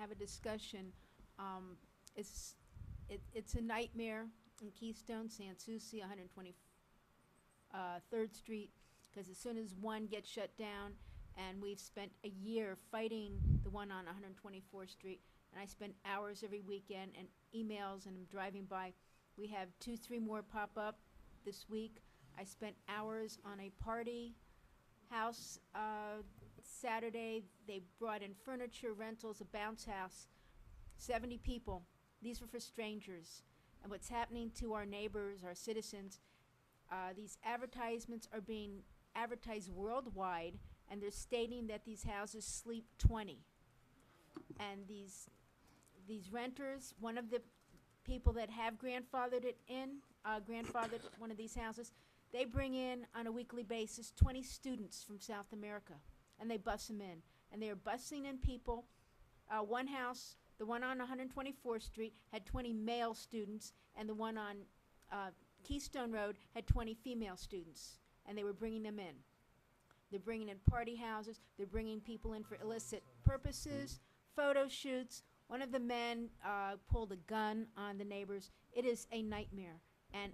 have a discussion. It's it's a nightmare in Keystone, Sans Souci, 123rd Street, because as soon as one gets shut down, and we've spent a year fighting the one on 124th Street, and I spend hours every weekend and emails, and I'm driving by. We have 2, 3 more pop up this week. I spent hours on a party house Saturday. They brought in furniture, rentals, a bounce house, 70 people. These were for strangers. And what's happening to our neighbors, our citizens, these advertisements are being advertised worldwide, and they're stating that these houses sleep 20. And these renters, one of the people that have grandfathered it in, grandfathered one of these houses, they bring in on a weekly basis 20 students from South America, and they bus them in. And they are busing in people. One house, the one on 124th Street, had 20 male students, and the one on Keystone Road had 20 female students, and they were bringing them in. They're bringing in party houses. They're bringing people in for illicit purposes, photo shoots. One of the men pulled a gun on the neighbors. It is a nightmare, and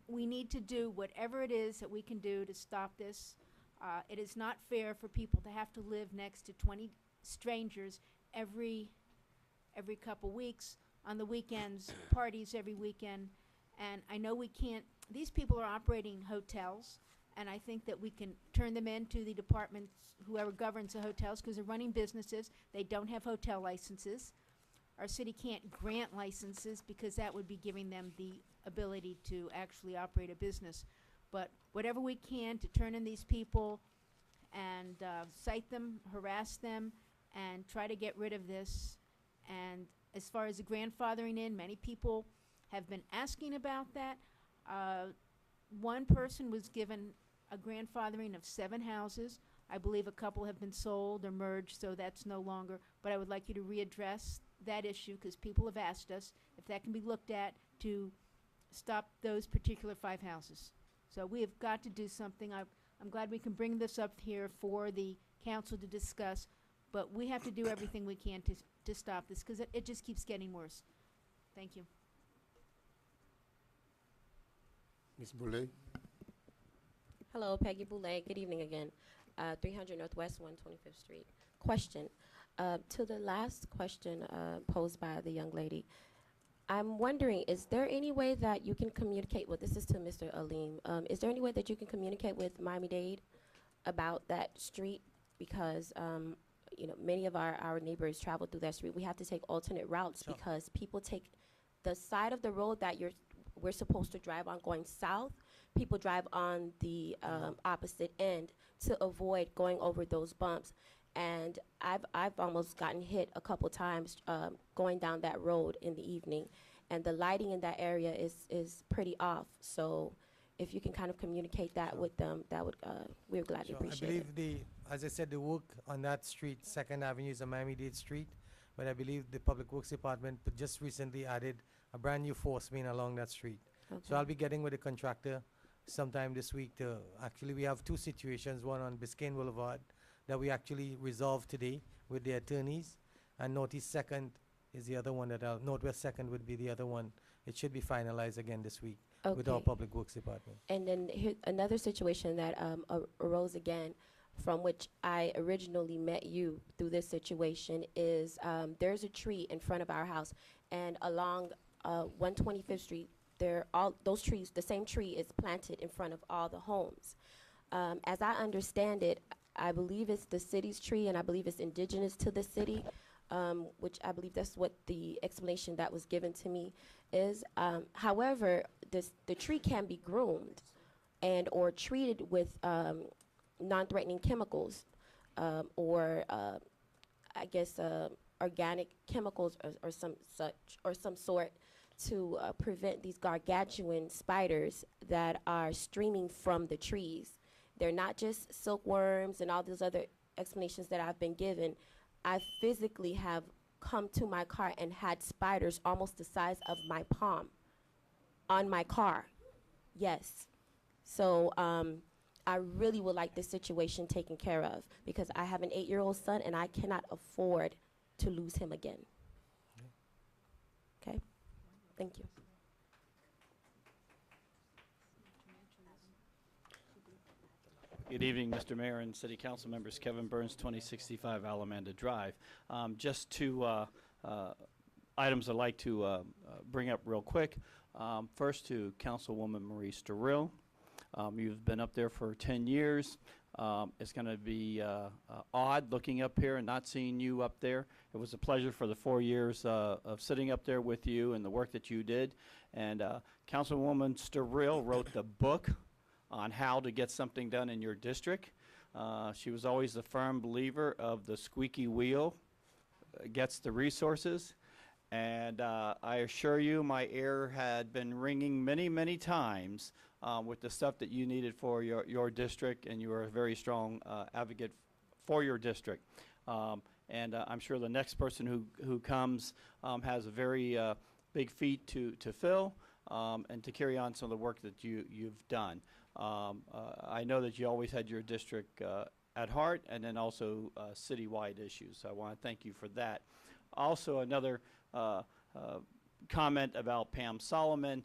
we need to do whatever it is that we can do to stop this. It is not fair for people to have to live next to 20 strangers every couple weeks. On the weekends, parties every weekend. And I know we can't, these people are operating hotels, and I think that we can turn them into the departments, whoever governs the hotels, because they're running businesses. They don't have hotel licenses. Our city can't grant licenses because that would be giving them the ability to actually operate a business. But whatever we can to turn in these people and cite them, harass them, and try to get rid of this. And as far as the grandfathering in, many people have been asking about that. One person was given a grandfathering of 7 houses. I believe a couple have been sold or merged, so that's no longer. But I would like you to readdress that issue, because people have asked us if that can be looked at to stop those particular 5 houses. So we have got to do something. I'm glad we can bring this up here for the council to discuss, but we have to do everything we can to stop this, because it just keeps getting worse. Thank you. Ms. Boulay? Hello, Peggy Boulay. Good evening again. 300 Northwest 125th Street. Question. To the last question posed by the young lady, I'm wondering, is there any way that you can communicate with, this is to Mr. Aleem, is there any way that you can communicate with Miami-Dade about that street? Because, you know, many of our neighbors travel through that street. We have to take alternate routes because people take the side of the road that we're supposed to drive on going south. People drive on the opposite end to avoid going over those bumps. And I've almost gotten hit a couple times going down that road in the evening, and the lighting in that area is pretty off. So if you can kind of communicate that with them, that would we're gladly appreciate it. I believe as I said, the work on that street, 2nd Avenue, is a Miami-Dade street, but I believe the Public Works Department just recently added a brand new force main along that street. Okay. So I'll be getting with the contractor sometime this week to, actually we have 2 situations, one on Biscayne Boulevard that we actually resolved today with the attorneys, and Northeast 2nd is the other one that Northwest 2nd would be the other one. It should be finalized again this week with our Okay. Public Works Department. And then another situation that arose again, from which I originally met you through this situation, is there's a tree in front of our house, and along 125th Street, all those trees, the same tree is planted in front of all the homes. As I understand it, I believe it's the city's tree, and I believe it's indigenous to the city, which I believe that's what the explanation that was given to me is. However, the tree can be groomed and or treated with non-threatening chemicals, or I guess organic chemicals or some sort to prevent these gargantuan spiders that are streaming from the trees. They're not just silkworms and all those other explanations that I've been given. I physically have come to my car and had spiders almost the size of my palm on my car. Yes. So I really would like this situation taken care of, because I have an 8-year-old son and I cannot afford to lose him again. Okay? Thank you. Good evening, Mr. Mayor and City Council members. Kevin Burns, 2065 Alamanda Drive. Just two items I'd like to bring up real quick. First to Councilwoman Marie Sturrill. You've been up there for 10 years. It's going to be odd looking up here and not seeing you up there. It was a pleasure for the 4 years of sitting up there with you and the work that you did. And Councilwoman Sturrill wrote the book on how to get something done in your district. She was always a firm believer of the squeaky wheel gets the resources. And I assure you, my ear had been ringing many, many times with the stuff that you needed for your district, and you were a very strong advocate for your district. And I'm sure the next person who comes has a very big feat to fill and to carry on some of the work that you've done. I know that you always had your district at heart, and then also citywide issues. So I want to thank you for that. Also, another comment about Pam Solomon.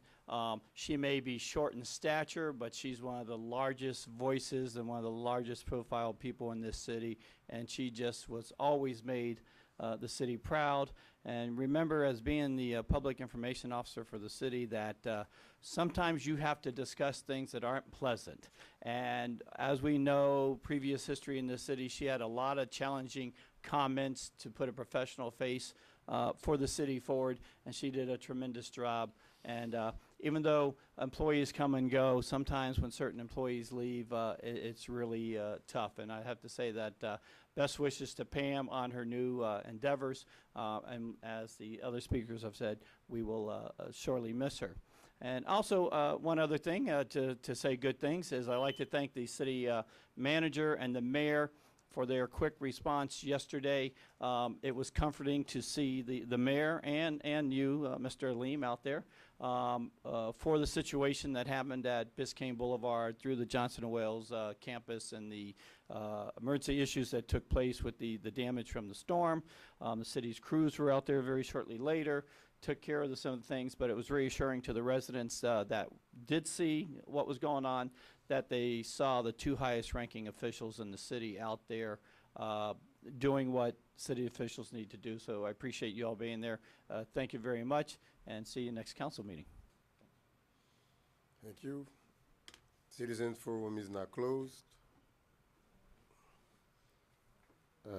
She may be short in stature, but she's one of the largest voices and one of the largest profile people in this city, and she just was always made the city proud. And remember, as being the public information officer for the city, that sometimes you have to discuss things that aren't pleasant. And as we know, previous history in the city, she had a lot of challenging comments to put a professional face for the city forward, and she did a tremendous job. And even though employees come and go, sometimes when certain employees leave, it's really tough. And I have to say that best wishes to Pam on her new endeavors. And as the other speakers have said, we will surely miss her. And also, one other thing to say good things is I'd like to thank the city manager and the mayor for their quick response yesterday. It was comforting to see the mayor and you, Mr. Aleem, out there for the situation that happened at Biscayne Boulevard through the Johnson & Wales campus and the emergency issues that took place with the damage from the storm. The city's crews were out there very shortly later, took care of some of the things, but it was reassuring to the residents that did see what was going on, that they saw the two highest ranking officials in the city out there doing what city officials need to do. So I appreciate you all being there. Thank you very much, and see you next council meeting. Thank you. Citizens Forum is now closed.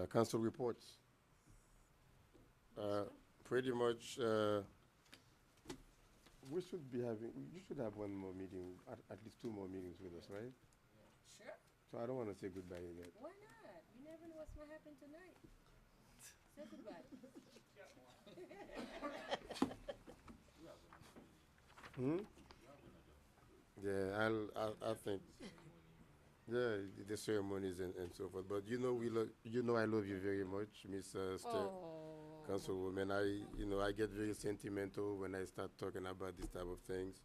Council reports. Pretty much, we should be having, you should have one more meeting, at least 2 more meetings with us, right? Sure. So I don't want to say goodbye yet. Why not? You never know what's gonna happen tonight. Say goodbye. Yeah, I think, yeah, the ceremonies and so forth. But you know, I love you very much, Miss Councilwoman. I get very sentimental when I start talking about this type of things.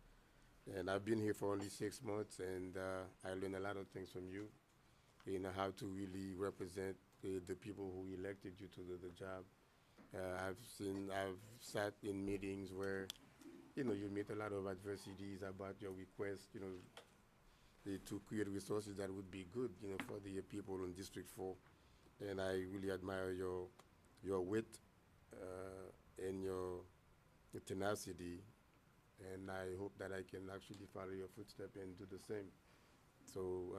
And I've been here for only 6 months, and I learned a lot of things from you. You know, how to really represent the people who elected you to the job. I've sat in meetings where, you meet a lot of adversities about your request, to create resources that would be good, for the people in District 4. And I really admire your wit and your tenacity, and I hope that I can actually follow your footsteps and do the same. So,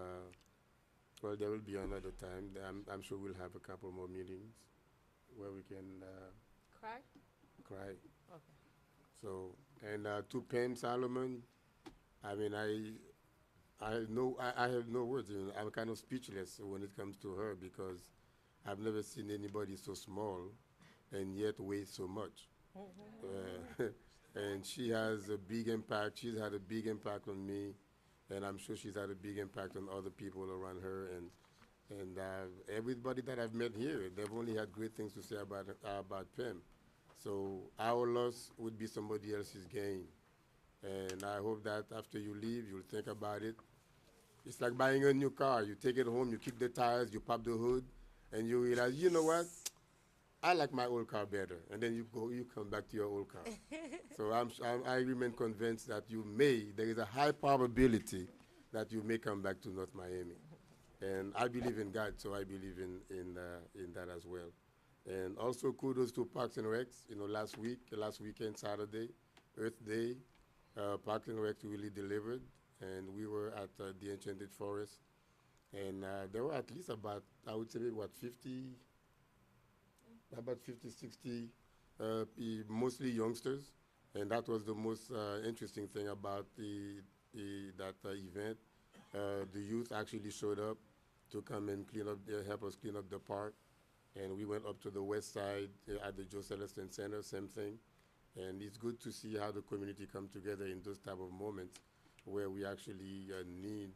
well, there will be another time. I'm sure we'll have a couple more meetings where we can Cry? cry. Okay. So, and to Pam Solomon, I mean, I have no words. I'm kind of speechless when it comes to her, because I've never seen anybody so small and yet weigh so much. And she has a big impact. She's had a big impact on me, and I'm sure she's had a big impact on other people around her. And everybody that I've met here, they've only had great things to say about Pam. So our loss would be somebody else's gain. And I hope that after you leave, you'll think about it. It's like buying a new car. You take it home, you kick the tires, you pop the hood, and you realize, you know what? I like my old car better, and then you come back to your old car. So I remain convinced that there is a high probability that you may come back to North Miami. And I believe in God, so I believe in that as well. And also kudos to Parks and Recs. Last weekend, Saturday, Earth Day, Parks and Recs really delivered, and we were at the Enchanted Forest, and there were at least about, I would say, what, 50, 60, mostly youngsters, and that was the most interesting thing about that event. The youth actually showed up to come and help us clean up the park, and we went up to the west side at the Joe Celestin Center, same thing. And it's good to see how the community come together in those type of moments where we actually need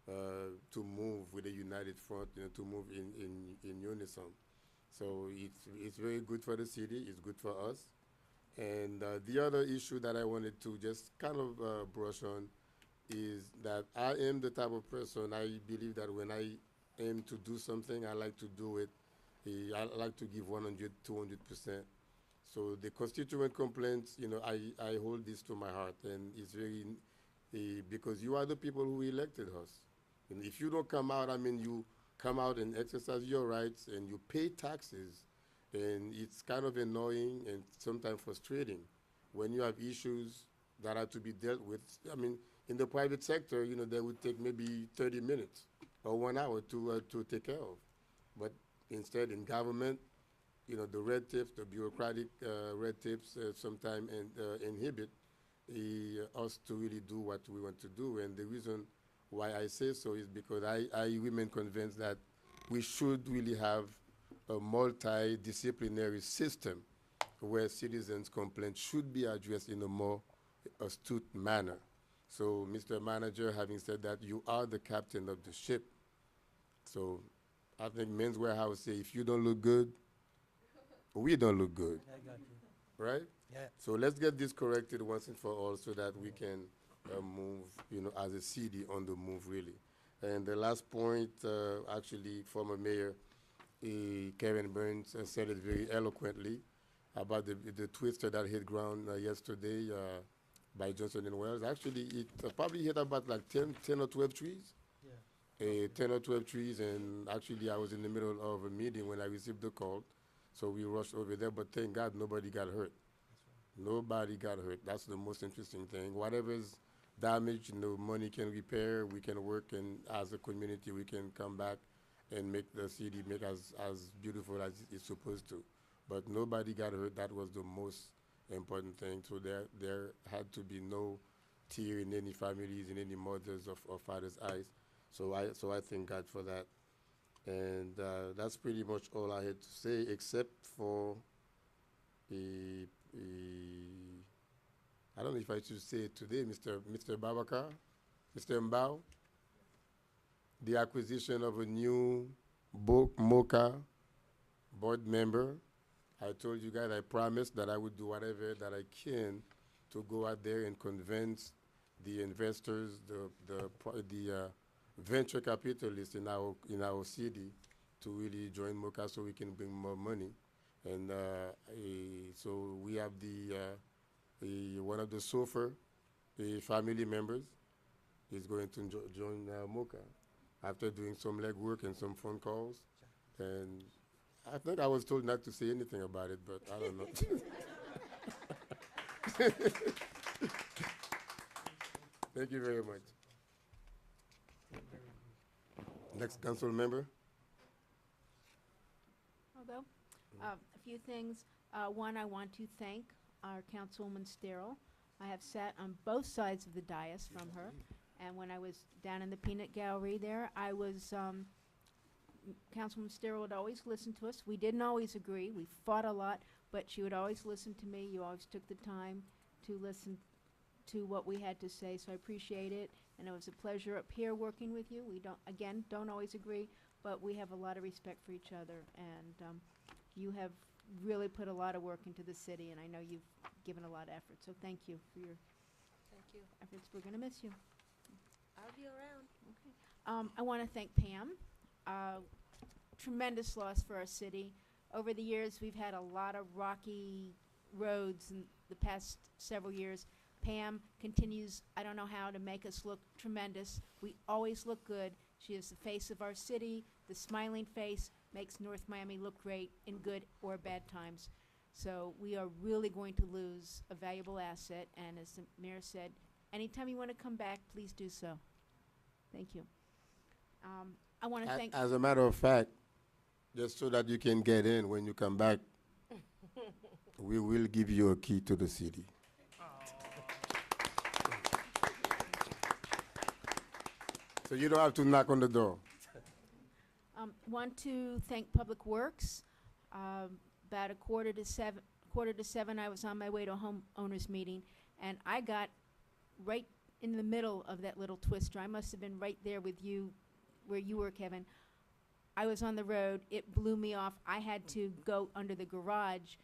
to move with a united front, to move in unison. So it's very good for the city, it's good for us. And the other issue that I wanted to just kind of brush on is that I am the type of person, I believe that when I aim to do something, I like to do it. I like to give 100, 200%. So the constituent complaints, I hold this to my heart, and it's very, because you are the people who elected us. And if you don't come out, you come out and exercise your rights, and you pay taxes, and it's kind of annoying and sometimes frustrating when you have issues that are to be dealt with. In the private sector, they would take maybe 30 minutes or 1 hour to take care of. But instead, in government, the red tapes, the bureaucratic red tapes sometimes inhibit us to really do what we want to do. And the reason why I say so is because I remain convinced that we should really have a multidisciplinary system where citizens' complaints should be addressed in a more astute manner. So, Mr. Manager, having said that, you are the captain of the ship. So I think Men's Warehouse say, if you don't look good, we don't look good, I got you. right? Yeah. So let's get this corrected once and for all so that we can move, as a city on the move, really. And the last point, actually, former Mayor Karen Burns said it very eloquently about the twister that hit ground yesterday by Johnson and Wells. Actually, it probably hit about like 10 or 12 trees. 10 or 12 trees, and actually I was in the middle of a meeting when I received the call, so we rushed over there, but thank God nobody got hurt. Nobody got hurt. That's the most interesting thing. Whatever's damaged, money can repair, we can work, and as a community we can come back and make the city as beautiful as it's supposed to. But nobody got hurt. That was the most important thing. So there had to be no tear in any families, in any mothers or fathers' eyes. So I thank God for that. And that's pretty much all I had to say, except for I don't know if I should say it today, Mr. Babakar, Mr. Mbao, the acquisition of a new MOCA board member. I told you guys, I promised that I would do whatever that I can to go out there and convince the investors, the venture capitalists in our city to really join MOCA so we can bring more money. And so we have one of the SOFR family members is going to join MOCA after doing some legwork and some phone calls. And I think I was told not to say anything about it, but I don't know. Thank you very much. Next council member. I'll go. A few things. One, I want to thank our Councilwoman Sterile. I have sat on both sides of the dais from her, and when I was down in the peanut gallery there, I was, Councilwoman Sterile would always listen to us. We didn't always agree. We fought a lot, but she would always listen to me. You always took the time to listen to what we had to say, so I appreciate it. And it was a pleasure up here working with you. We don't always agree, but we have a lot of respect for each other. And you have really put a lot of work into the city, and I know you've given a lot of effort. So thank you for your Thank you. efforts. We're going to miss you. I'll be around. I want to thank Pam. Tremendous loss for our city. over the years, we've had a lot of rocky roads in the past several years. Pam continues, I don't know how, to make us look tremendous. We always look good. She is the face of our city. The smiling face makes North Miami look great in good or bad times. So we are really going to lose a valuable asset, and as the mayor said, anytime you want to come back, please do so. Thank you. I want to thank. As a matter of fact, just so that you can get in when you come back, we will give you a key to the city. So you don't have to knock on the door. Want to thank Public Works. About a quarter to seven, I was on my way to a homeowners meeting, and I got right in the middle of that little twister. I must have been right there with you, where you were, Kevin. I was on the road. It blew me off. I had to go under the garage,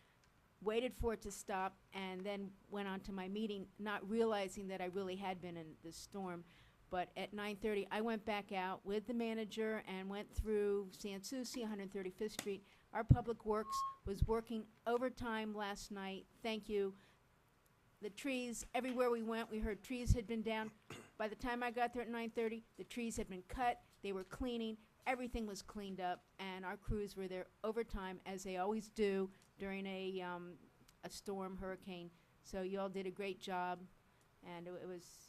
waited for it to stop, and then went on to my meeting, not realizing that I really had been in the storm. But at 9:30, I went back out with the manager and went through San Souci, 135th Street. Our Public Works was working overtime last night. Thank you. The trees, everywhere we went, we heard trees had been down. By the time I got there at 9:30, the trees had been cut. They were cleaning. Everything was cleaned up, and our crews were there overtime, as they always do during a storm, hurricane. So you all did a great job, and it was.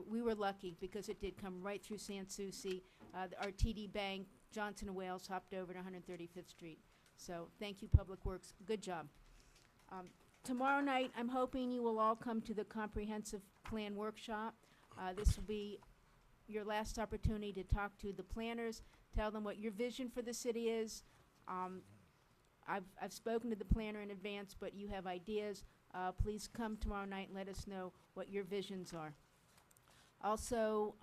We were lucky because it did come right through San Souci. Our TD Bank, Johnson & Wales, hopped over to 135th Street. So thank you, Public Works. Good job. Tomorrow night, I'm hoping you will all come to the Comprehensive Plan Workshop. This will be your last opportunity to talk to the planners, tell them what your vision for the city is. I've spoken to the planner in advance, but you have ideas. Please come tomorrow night and let us know what your visions are. Also,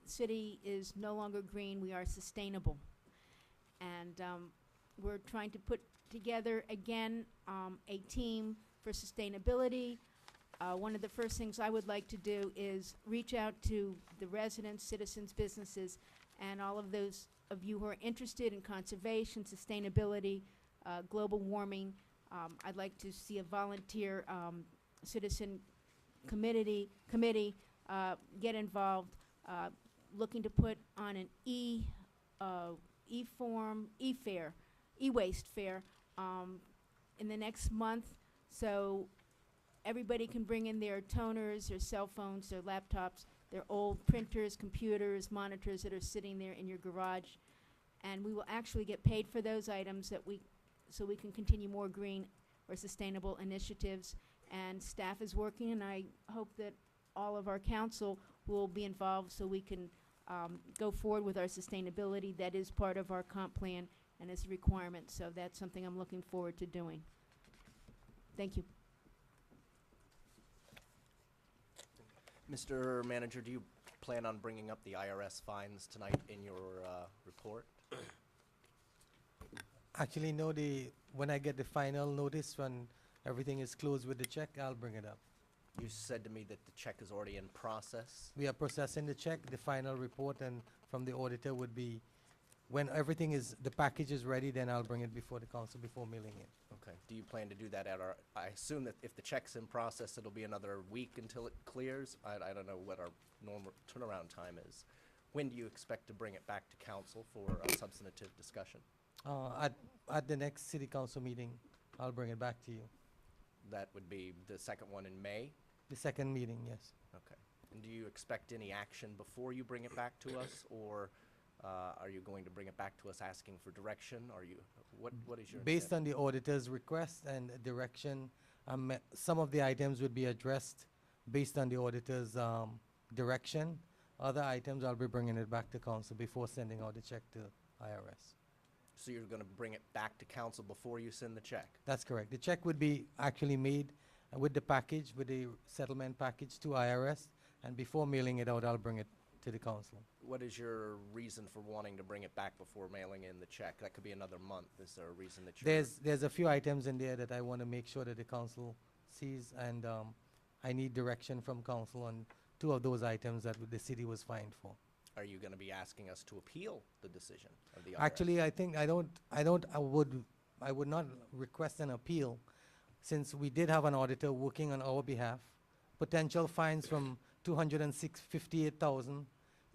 city is no longer green, we are sustainable. And we're trying to put together, again, a team for sustainability. One of the first things I would like to do is reach out to the residents, citizens, businesses, and all of those of you who are interested in conservation, sustainability, global warming. I'd like to see a volunteer citizen committee get involved, looking to put on an e-waste fair in the next month, so everybody can bring in their toners, their cell phones, their laptops, their old printers, computers, monitors that are sitting there in your garage, and we will actually get paid for those items so we can continue more green or sustainable initiatives. And staff is working, and I hope that all of our council will be involved so we can go forward with our sustainability. That is part of our comp plan and is a requirement, so that's something I'm looking forward to doing. Thank you. Mr. Manager, do you plan on bringing up the IRS fines tonight in your report? Actually, no, when I get the final notice when everything is closed with the check, I'll bring it up. You said to me that the check is already in process. We are processing the check. The final report and from the auditor would be when everything is, the package is ready, then I'll bring it before the council before mailing it. Okay. Do you plan to do that at our, I assume that if the check's in process, it'll be another week until it clears? I don't know what our normal turnaround time is. When do you expect to bring it back to council for a substantive discussion? At the next city council meeting, I'll bring it back to you. That would be the second one in May? The second meeting, yes. Okay. And do you expect any action before you bring it back to us, or are you going to bring it back to us asking for direction? Are you, what is your Based intent? on the auditor's request and direction, some of the items would be addressed based on the auditor's direction. Other items, I'll be bringing it back to council before sending out the check to IRS. So you're going to bring it back to council before you send the check? That's correct. The check would be actually made with the package, with the settlement package to IRS, and before mailing it out, I'll bring it to the council. What is your reason for wanting to bring it back before mailing in the check? That could be another month. Is there a reason that you're... There's a few items in there that I want to make sure that the council sees, and I need direction from council on 2 of those items that the city was fined for. Are you going to be asking us to appeal the decision of the IRS? Actually, I think I would I would not request an appeal, since we did have an auditor working on our behalf. Potential fines from 258,000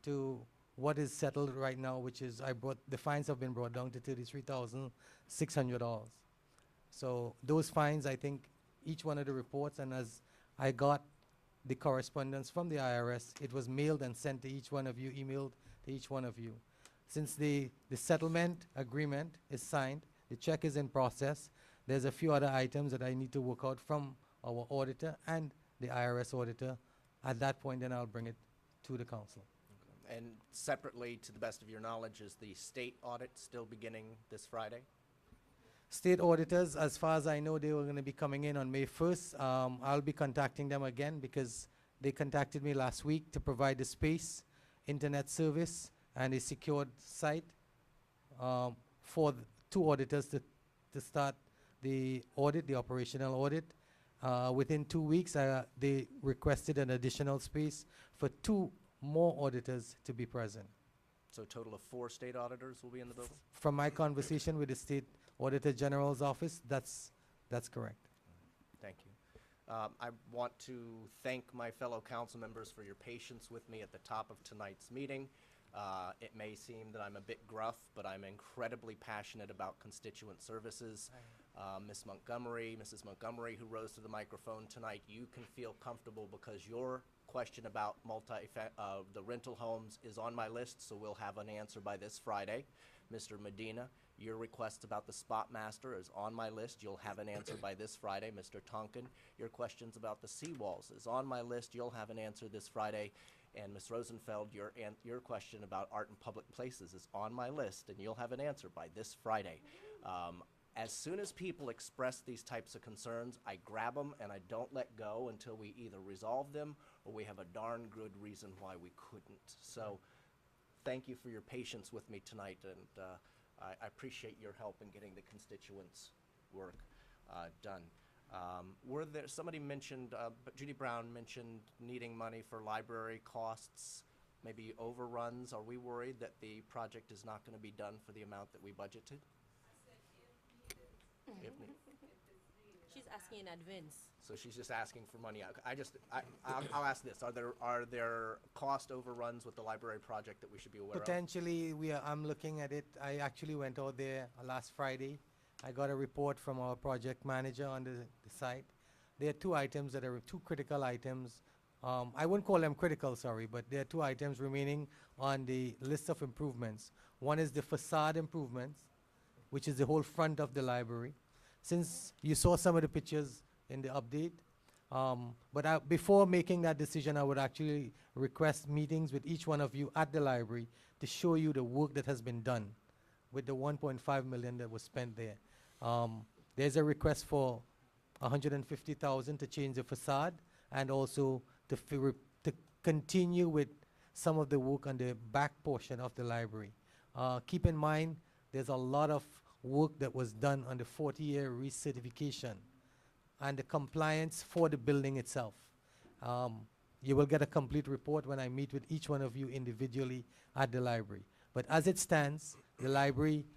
to what is settled right now, which is the fines have been brought down to $33,600. So those fines, I think, each one of the reports, and as I got the correspondence from the IRS, it was mailed and sent to each one of you, emailed to each one of you. Since the settlement agreement is signed, the check is in process, there's a few other items that I need to work out from our auditor and the IRS auditor. At that point, then I'll bring it to the council. And separately, to the best of your knowledge, is the state audit still beginning this Friday? State auditors, as far as I know, they were going to be coming in on May 1st. I'll be contacting them again because they contacted me last week to provide the space, internet service, and a secured site for two auditors to start the audit, the operational audit. Within 2 weeks, they requested an additional space for 2 more auditors to be present. So a total of 4 state auditors will be in the building? From my conversation with the State Auditor General's office, that's correct. Thank you. I want to thank my fellow council members for your patience with me at the top of tonight's meeting. It may seem that I'm a bit gruff, but I'm incredibly passionate about constituent services. Mrs. Montgomery, who rose to the microphone tonight, you can feel comfortable because your question about the rental homes is on my list, so we'll have an answer by this Friday. Mr. Medina, your request about the spot master is on my list. You'll have an answer by this Friday. Mr. Tonkin, your questions about the seawalls is on my list. You'll have an answer this Friday. And Ms. Rosenfeld, your question about art in public places is on my list, and you'll have an answer by this Friday. As soon as people express these types of concerns, I grab them and I don't let go until we either resolve them or we have a darn good reason why we couldn't. So thank you for your patience with me tonight, and I appreciate your help in getting the constituents' work done. Somebody mentioned, Judy Brown mentioned needing money for library costs, maybe overruns. Are we worried that the project is not going to be done for the amount that we budgeted? If needed. She's asking in advance. So she's just asking for money. I'll ask this: Are there cost overruns with the library project that we should be aware of? Potentially, I'm looking at it. I actually went out there last Friday. I got a report from our project manager on the site. There are 2 items that are 2 critical items. I wouldn't call them critical, sorry, but there are 2 items remaining on the list of improvements. One is the facade improvements, which is the whole front of the library. Since you saw some of the pictures in the update, but before making that decision, I would actually request meetings with each one of you at the library to show you the work that has been done with the 1.5 million that was spent there. There's a request for 150,000 to change the facade and also to continue with some of the work on the back portion of the library. Keep in mind, there's a lot of work that was done on the 40-year recertification and the compliance for the building itself. You will get a complete report when I meet with each one of you individually at the library. But as it stands, the library,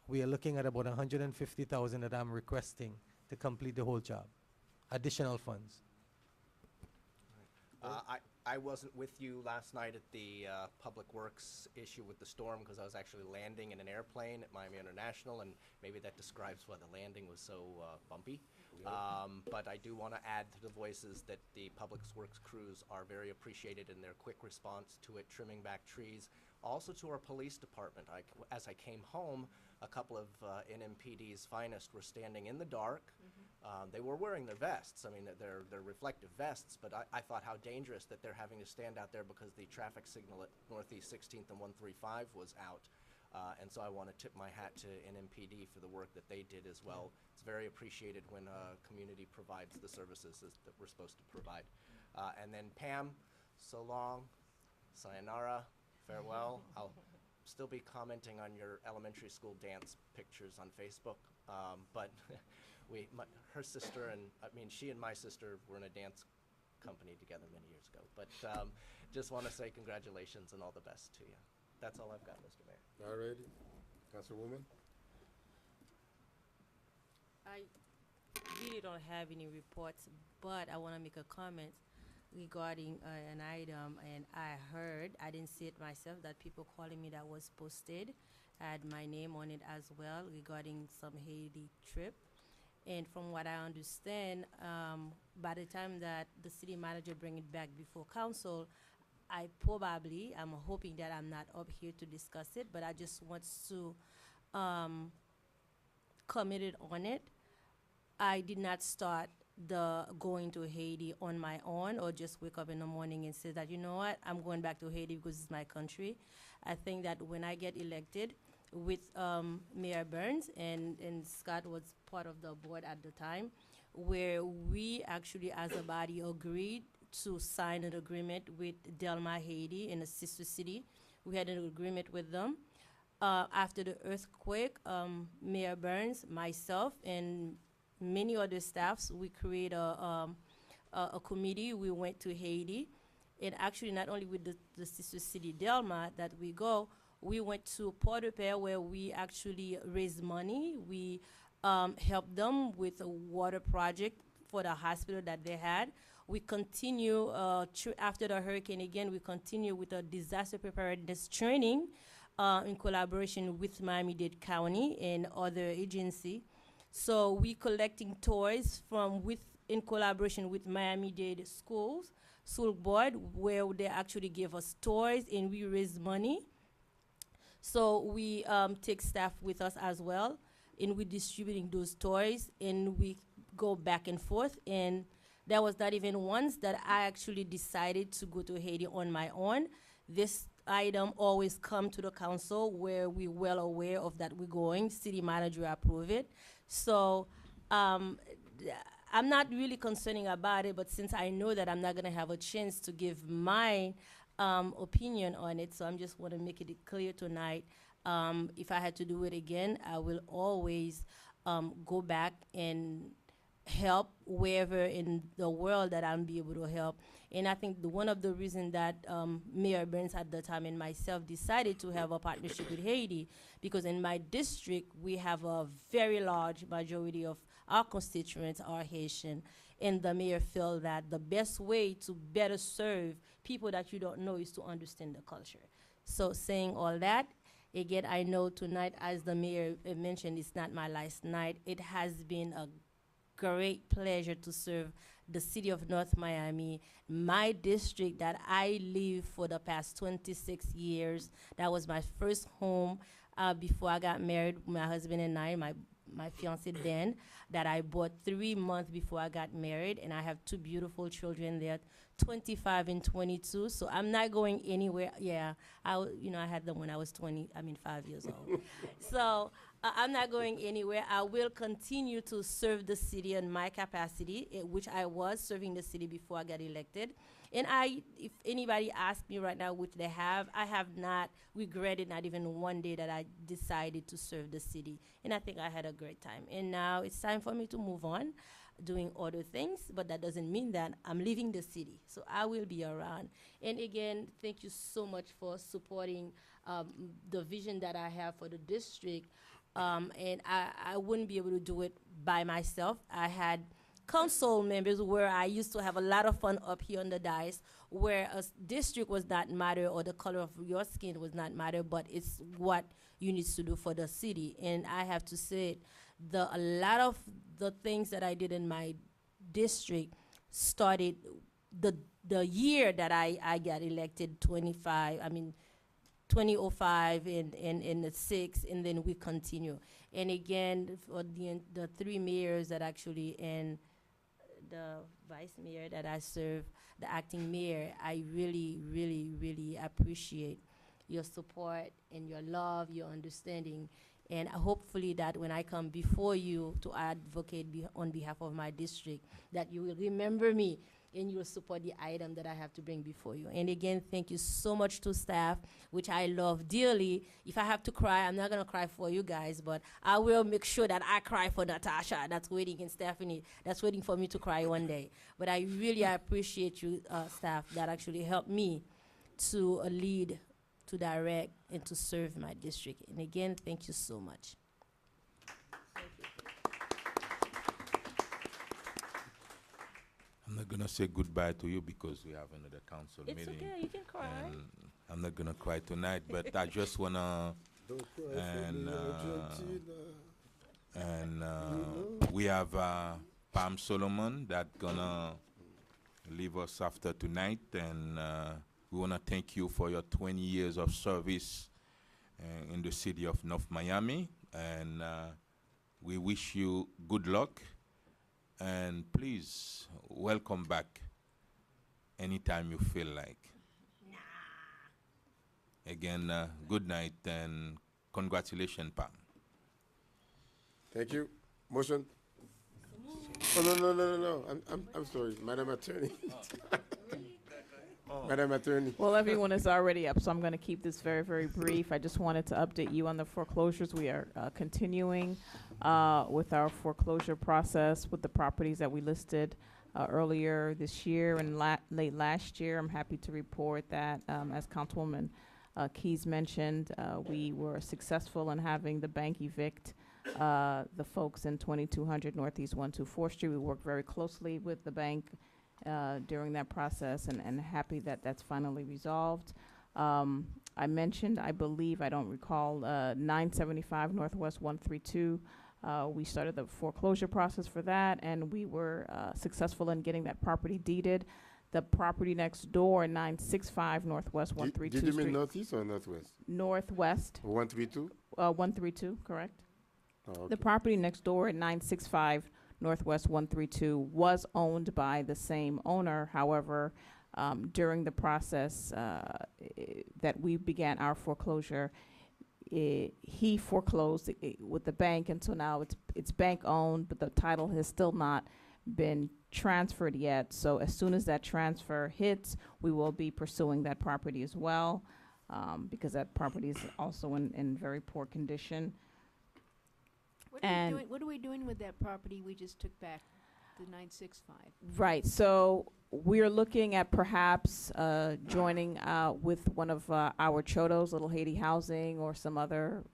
we are looking at about 150,000 that I'm requesting to complete the whole job. Additional funds. I wasn't with you last night at the Public Works issue with the storm because I was actually landing in an airplane at Miami International, and maybe that describes why the landing was so bumpy. But I do want to add to the voices that the Public Works crews are very appreciated in their quick response to it, trimming back trees. Also to our police department. As I came home, a couple of NMPD's finest were standing in the dark. They were wearing their vests. I mean, they're reflective vests, but I thought how dangerous that they're having to stand out there because the traffic signal at Northeast 16th and 135 was out. And so I want to tip my hat to NMPD for the work that they did as well. It's very appreciated when a community provides the services that we're supposed to provide. And then Pam, so long, sayonara, farewell. I'll still be commenting on your elementary school dance pictures on Facebook, but her sister she and my sister were in a dance company together many years ago. But just want to say congratulations and all the best to you. That's all I've got, Mr. Mayor. All righty. Councilwoman? I really don't have any reports, but I want to make a comment regarding an item, and I heard, I didn't see it myself, that people calling me that was posted had my name on it as well regarding some Haiti trip. And from what I understand, by the time that the city manager bring it back before council, I'm hoping that I'm not up here to discuss it, but I just want to committed on it. I did not start the going to Haiti on my own or just wake up in the morning and say that, you know what, I'm going back to Haiti because it's my country. I think that when I get elected with Mayor Burns and Scott was part of the board at the time, where we actually as a body agreed to sign an agreement with Delma, Haiti, in a sister city. We had an agreement with them. After the earthquake, Mayor Burns, myself, and many other staffs, we created a committee. We went to Haiti. And actually, not only with the sister city Delma that we go, we went to Port-au-Paix where we actually raised money. We helped them with a water project for the hospital that they had. We continue, after the hurricane again, we continue with a disaster preparedness training in collaboration with Miami-Dade County and other agency. So we collecting toys in collaboration with Miami-Dade school board, where they actually give us toys and we raise money. So we take staff with us as well, and we distributing those toys, and we go back and forth. And there was not even once that I actually decided to go to Haiti on my own. This item always come to the council where we well aware of that we're going. City manager approve it. So I'm not really concerning about it, but since I know that I'm not gonna have a chance to give my opinion on it, so I'm just want to make it clear tonight. If I had to do it again, I will always go back and help wherever in the world that I'll be able to help. And I think one of the reasons that Mayor Burns at the time and myself decided to have a partnership with Haiti, because in my district, we have a very large majority of our constituents are Haitian. And the mayor felt that the best way to better serve people that you don't know is to understand the culture. So saying all that, again, I know tonight, as the mayor mentioned, it's not my last night. It has been a great pleasure to serve the city of North Miami, my district that I live for the past 26 years. That was my first home before I got married, my husband and I, my fiance Dan, that I bought 3 months before I got married, and I have 2 beautiful children there, 25 and 22. So I'm not going anywhere. Yeah, I had them when I was 5 years old. So I'm not going anywhere. I will continue to serve the city in my capacity, which I was serving the city before I got elected. And if anybody asks me right now, which they have, I have not regretted not even one day that I decided to serve the city. And I think I had a great time. And now it's time for me to move on, doing other things, but that doesn't mean that I'm leaving the city. So I will be around. And again, thank you so much for supporting the vision that I have for the district. And I wouldn't be able to do it by myself. I had council members where I used to have a lot of fun up here on the dais, where a district was not matter or the color of your skin was not matter, but it's what you need to do for the city. And I have to say, a lot of the things that I did in my district started the year that I got elected, 2005 and the 6, and then we continue. And again, for the 3 mayors that actually, and the vice mayor that I serve, the acting mayor, I really, really, really appreciate your support and your love, your understanding. And hopefully that when I come before you to advocate on behalf of my district, that you will remember me and you will support the item that I have to bring before you. And again, thank you so much to staff, which I love dearly. If I have to cry, I'm not gonna cry for you guys, but I will make sure that I cry for Natasha that's waiting, and Stephanie that's waiting for me to cry one day. But I really appreciate you, staff, that actually helped me to lead, to direct, and to serve my district. And again, thank you so much. Thank you. gonna say goodbye to you because we have another council It's meeting. okay, you can cry. And I'm not gonna cry tonight, but I just wanna Don't cry for And, me, Argentina. we have Pam Solomon that gonna leave us after tonight, and we wanna thank you for your 20 years of service in the city of North Miami, and we wish you good luck, and please welcome back anytime you feel like. Again, good night and congratulations, Pam. Thank you. Motion. Oh, no. I'm sorry, Madam Attorney. Madam Attorney. Well, everyone is already up, so I'm going to keep this very, very brief. I just wanted to update you on the foreclosures. We are continuing with our foreclosure process with the properties that we listed earlier this year and late last year. I'm happy to report that, as Councilwoman Keys mentioned, we were successful in having the bank evict the folks in 2200 Northeast 124th Street. We worked very closely with the bank during that process, and happy that that's finally resolved. I mentioned, I believe, I don't recall, 975 Northwest 132. We started the foreclosure process for that, and we were successful in getting that property deeded. The property next door, 965 Northwest 132 Did you mean Street. northeast or northwest? Northwest, 132? 132, correct? Oh, okay. The property next door at 965 Northwest 132 was owned by the same owner. However, during the process that we began our foreclosure, he foreclosed with the bank, and so now it's bank owned, but the title has still not been transferred yet. So as soon as that transfer hits, we will be pursuing that property as well, because that property is also in very poor condition. What are we doing with that property we just took back, the 965? Right, so we're looking at perhaps joining with one of our Chodos, Little Haiti Housing, or some other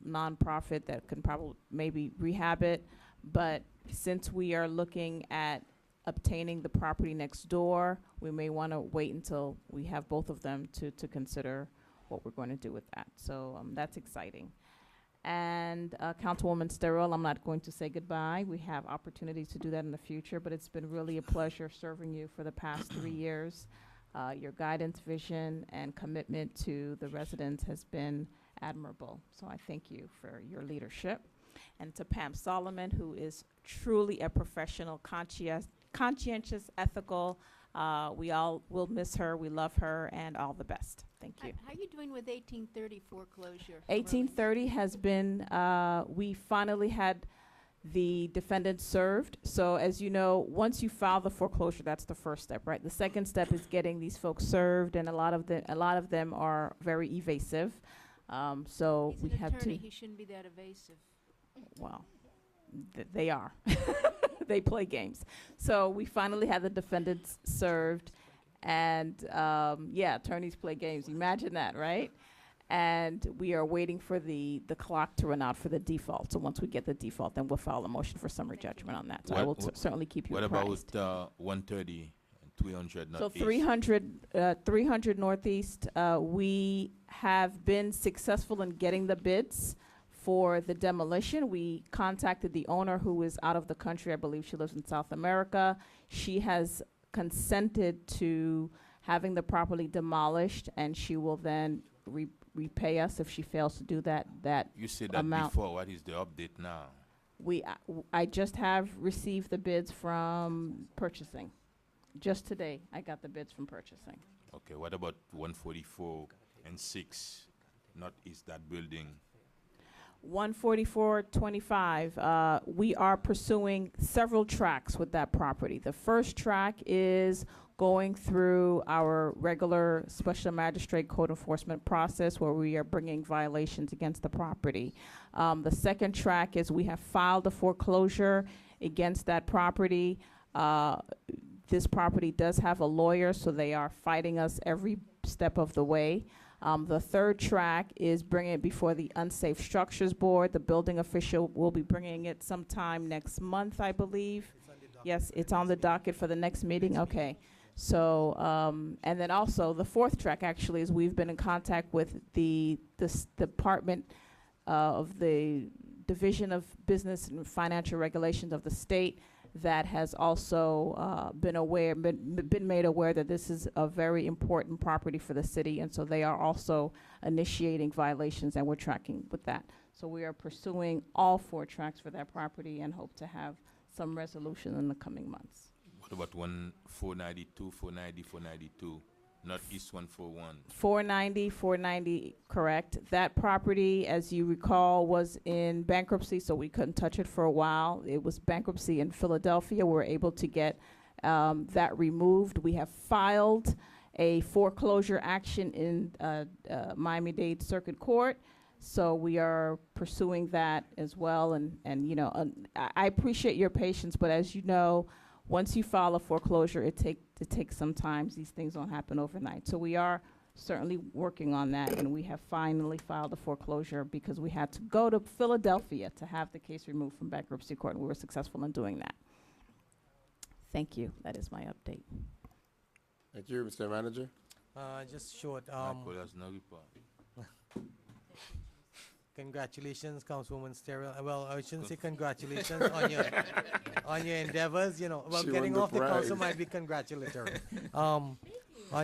nonprofit that can probably maybe rehab it. But since we are looking at obtaining the property next door, we may want to wait until we have both of them to consider what we're going to do with that. So that's exciting. And Councilwoman Sterrell, I'm not going to say goodbye. We have opportunities to do that in the future, but it's been really a pleasure serving you for the past 3 years. Your guidance, vision, and commitment to the residents has been admirable. So I thank you for your leadership. And to Pam Solomon, who is truly a professional, conscientious, ethical. We all will miss her. We love her, and all the best. Thank you. How are you doing with 1830 foreclosure? 1830 has been, we finally had the defendant served. So as you know, once you file the foreclosure, that's the first step, right? The second step is getting these folks served, and a lot of them are very evasive. So He's we an have attorney. to, He shouldn't be that evasive. well, they are. They play games. So we finally had the defendants served. And yeah, attorneys play games. Imagine that, right? And we are waiting for the clock to run out for the default. So once we get the default, then we'll file a motion for summary judgment on that. So I will certainly keep you What apprised. about 130 and 300 So Northeast? 300 Northeast, we have been successful in getting the bids for the demolition. We contacted the owner, who is out of the country. I believe she lives in South America. She has consented to having the property demolished, and she will then repay us if she fails to do that You said that amount. before. What is the update now? I just have received the bids from purchasing. Just today, I got the bids from purchasing. Okay, what about 144 and 6 Northeast, that building? 14425, we are pursuing several tracks with that property. The first track is going through our regular special magistrate code enforcement process, where we are bringing violations against the property. The second track is we have filed a foreclosure against that property. This property does have a lawyer, so they are fighting us every step of the way. The third track is bringing it before the Unsafe Structures Board. The building official will be bringing it sometime next month, I believe. It's on the Yes, it's on the docket for the next meeting, okay. So, and then also, the fourth track actually is we've been in contact with this Department of the Division of Business and Financial Regulations of the state that has also been made aware that this is a very important property for the city, and so they are also initiating violations, and we're tracking with that. So we are pursuing all 4 tracks for that property and hope to have some resolution in the coming months. What about 492, 490, 492, not East 141? 490, correct. That property, as you recall, was in bankruptcy, so we couldn't touch it for a while. It was bankruptcy in Philadelphia. We were able to get that removed. We have filed a foreclosure action in Miami-Dade Circuit Court. So we are pursuing that as well. And you know, I appreciate your patience, but as you know, once you file a foreclosure, it takes some time. These things don't happen overnight. So we are certainly working on that, and we have finally filed a foreclosure because we had to go to Philadelphia to have the case removed from bankruptcy court, and we were successful in doing that. Thank you. That is my update. Thank you, Mr. Manager. Just short. Michael has no report. Congratulations, Councilwoman Sterrell. Well, I shouldn't say congratulations on your endeavors. You know, well, She getting won the off the council prize. might be congratulatory. On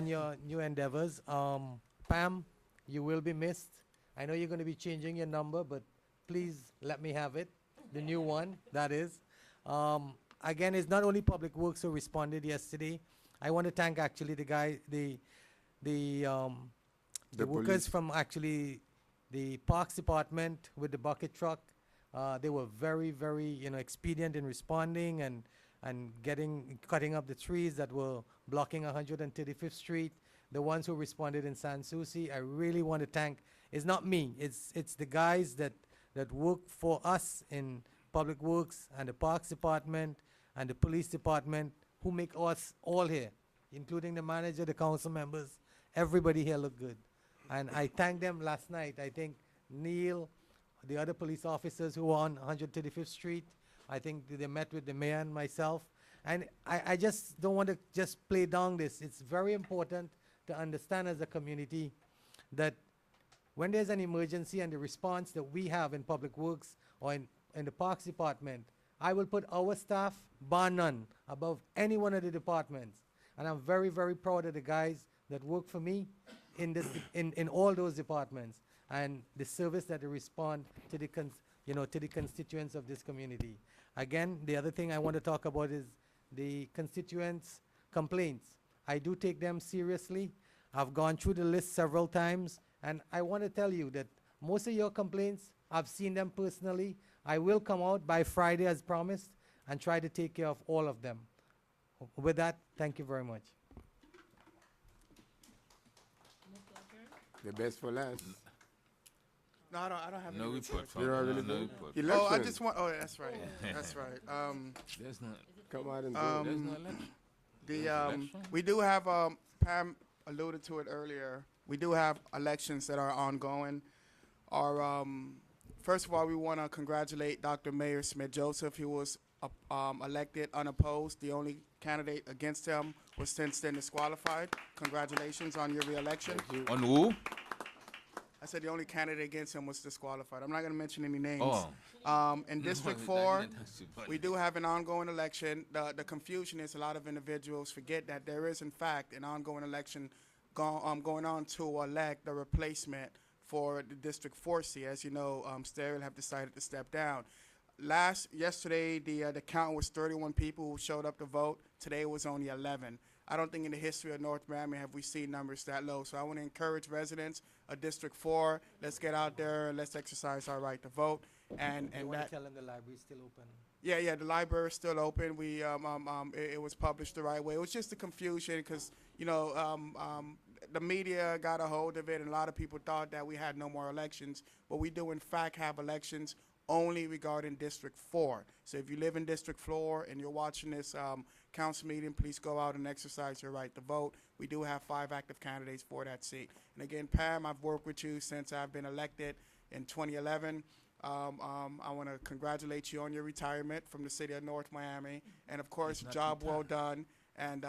your new endeavors, Pam, you will be missed. I know you're going to be changing your number, but please let me have it, the new one. That is. Again, it's not only Public Works who responded yesterday. I want to thank actually the workers police. from actually the Parks Department with the bucket truck. They were very, very, expedient in responding and cutting up the trees that were blocking 135th Street. The ones who responded in San Souci, I really want to thank. It's not me. It's the guys that work for us in Public Works and the Parks Department and the Police Department who make us all here, including the manager, the council members. Everybody here look good. And I thanked them last night. I think Neil, the other police officers who were on 135th Street, I think they met with the mayor and myself. And I just don't want to just play down this. It's very important to understand as a community that when there's an emergency and the response that we have in Public Works or in the Parks Department, I will put our staff, bar none, above any one of the departments. And I'm very, very proud of the guys that work for me in all those departments and the service that they respond to the constituents of this community. Again, the other thing I want to talk about is the constituents' complaints. I do take them seriously. I've gone through the list several times, and I want to tell you that most of your complaints, I've seen them personally. I will come out by Friday as promised and try to take care of all of them. With that, thank you very much. The best for last. No, I don't have No any report from You don't no, really no do? report. Election. Oh, I just want. Oh, that's right. That's right. There's no, Come out and there's vote. no election. The election? we do have Pam alluded to it earlier. We do have elections that are ongoing. Our first of all, we want to congratulate Dr. Mayor Smith Joseph. He was elected unopposed. The only candidate against him was since then disqualified. Congratulations on your reelection. On who? I said the only candidate against him was disqualified. I'm not going to mention any names. Oh. In District No, 4, that's too funny. we do have an ongoing election. The confusion is a lot of individuals forget that there is, in fact, an ongoing election going on to elect the replacement for the District 4 seat. As you know, Sterrell have decided to step down. Yesterday, the count was 31 people who showed up to vote. Today it was only 11. I don't think in the history of North Miami have we seen numbers that low. So I want to encourage residents of District 4, let's get out there and let's exercise our right to vote. And I want that, to tell them the library is still open. yeah, the library is still open. We it was published the right way. It was just a confusion because the media got a hold of it, and a lot of people thought that we had no more elections. But we do in fact have elections only regarding District 4. So if you live in District 4 and you're watching this council meeting, please go out and exercise your right to vote. We do have 5 active candidates for that seat. And again, Pam, I've worked with you since I've been elected in 2011. I want to congratulate you on your retirement from the city of North Miami, and of course, job well done. And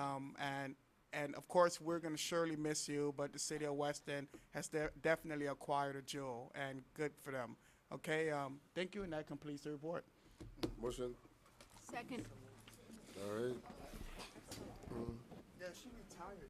of course, we're going to surely miss you. But the city of Weston has definitely acquired a jewel, and good for them. Okay. Thank you, and that completes the report. Motion. Second. All right. Yeah, she retired.